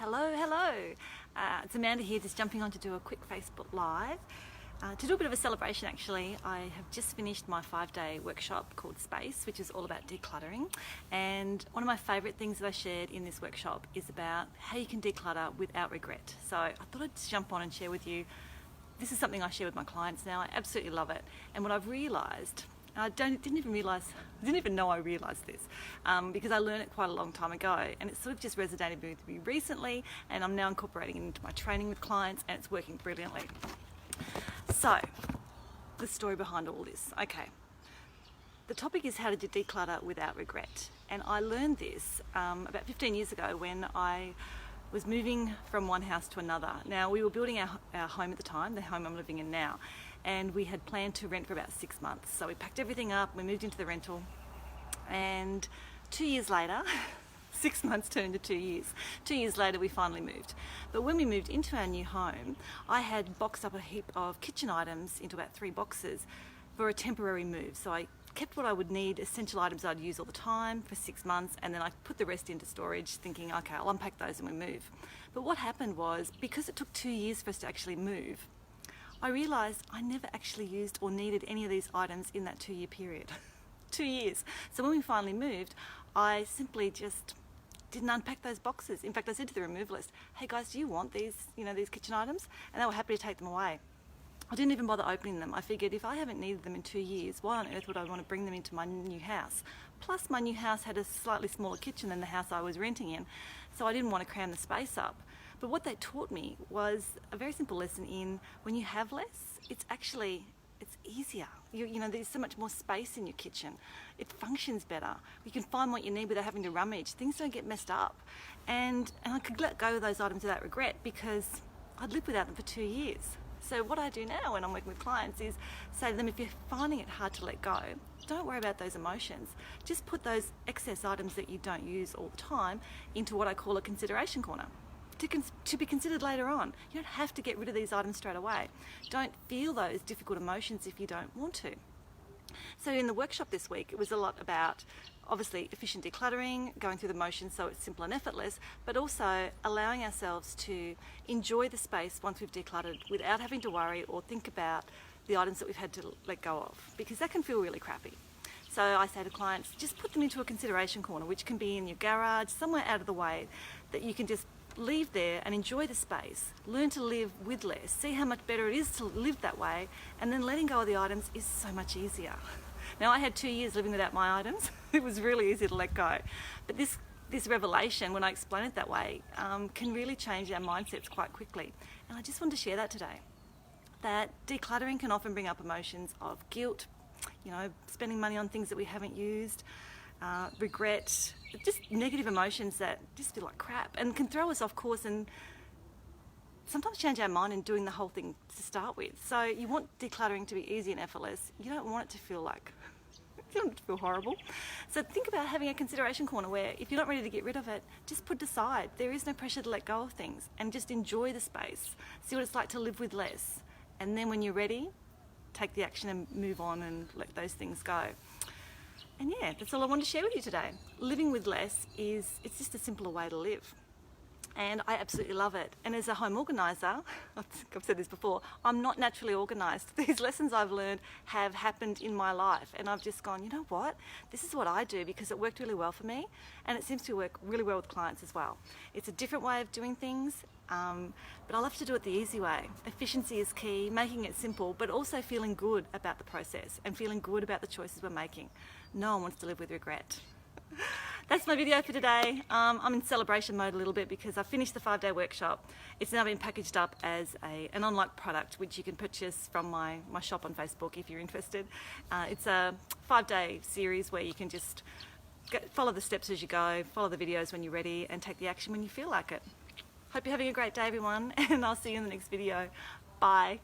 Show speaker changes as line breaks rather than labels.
Hello. It's Amanda here, just jumping on to do a quick Facebook Live. To do a bit of a celebration actually, I have just finished my 5-day workshop called Space, which is all about decluttering. And one of my favourite things that I shared in this workshop is about how you can declutter without regret. So I thought I'd just jump on and share with you. This is something I share with my clients now. I absolutely love it. And what I've realised, I didn't even know I realised this because I learned it quite a long time ago, and it sort of just resonated with me recently, and I'm now incorporating it into my training with clients, and it's working brilliantly. So, the story behind all this. Okay, the topic is how to declutter without regret, and I learned this about 15 years ago when I was moving from one house to another. Now, we were building our home at the time, the home I'm living in now, and we had planned to rent for about 6 months. So we packed everything up, we moved into the rental, and 2 years later, 6 months turned to 2 years. 2 years later, we finally moved. But when we moved into our new home, I had boxed up a heap of kitchen items into about 3 boxes for a temporary move. So I kept what I would need, essential items I'd use all the time for 6 months, and then I put the rest into storage thinking, okay, I'll unpack those and we move. But what happened was, because it took 2 years for us to actually move, I realised I never actually used or needed any of these items in that 2-year period. 2 years. So when we finally moved, I simply just didn't unpack those boxes. In fact, I said to the removalist, hey guys, do you want these, these kitchen items? And they were happy to take them away. I didn't even bother opening them. I figured if I haven't needed them in 2 years, why on earth would I want to bring them into my new house? Plus, my new house had a slightly smaller kitchen than the house I was renting in, so I didn't want to cram the space up. But what they taught me was a very simple lesson in when you have less, it's easier. There's so much more space in your kitchen. It functions better. You can find what you need without having to rummage. Things don't get messed up. And I could let go of those items without regret because I'd lived without them for 2 years. So what I do now when I'm working with clients is say to them, if you're finding it hard to let go, don't worry about those emotions. Just put those excess items that you don't use all the time into what I call a consideration corner. To be considered later on. You don't have to get rid of these items straight away. Don't feel those difficult emotions if you don't want to. So in the workshop this week, it was a lot about obviously efficient decluttering, going through the motions so it's simple and effortless, but also allowing ourselves to enjoy the space once we've decluttered without having to worry or think about the items that we've had to let go of, because that can feel really crappy. So I say to clients, just put them into a consideration corner, which can be in your garage, somewhere out of the way, that you can just leave there and enjoy the space. Learn to live with less. See how much better it is to live that way, and then letting go of the items is so much easier. Now, I had 2 years living without my items. It was really easy to let go. But this revelation, when I explain it that way, can really change our mindsets quite quickly. And I just wanted to share that today. That decluttering can often bring up emotions of guilt, spending money on things that we haven't used, regret, just negative emotions that just feel like crap and can throw us off course and sometimes change our mind in doing the whole thing to start with. So you want decluttering to be easy and effortless. You don't want it to feel horrible. So think about having a consideration corner where if you're not ready to get rid of it, just put it aside. There is no pressure to let go of things, and just enjoy the space. See what it's like to live with less. And then when you're ready, take the action and move on and let those things go. And yeah, that's all I wanted to share with you today. Living with less it's just a simpler way to live. And I absolutely love it. And as a home organiser, I think I've said this before, I'm not naturally organised. These lessons I've learned have happened in my life, and I've just gone, you know what? This is what I do because it worked really well for me, and it seems to work really well with clients as well. It's a different way of doing things, but I love to do it the easy way. Efficiency is key, making it simple, but also feeling good about the process and feeling good about the choices we're making. No one wants to live with regret. That's my video for today. I'm in celebration mode a little bit because I finished the 5-day workshop. It's now been packaged up as an online product which you can purchase from my shop on Facebook if you're interested. It's a 5-day series where you can just follow the steps as you go, follow the videos when you're ready, and take the action when you feel like it. Hope you're having a great day, everyone, and I'll see you in the next video. Bye.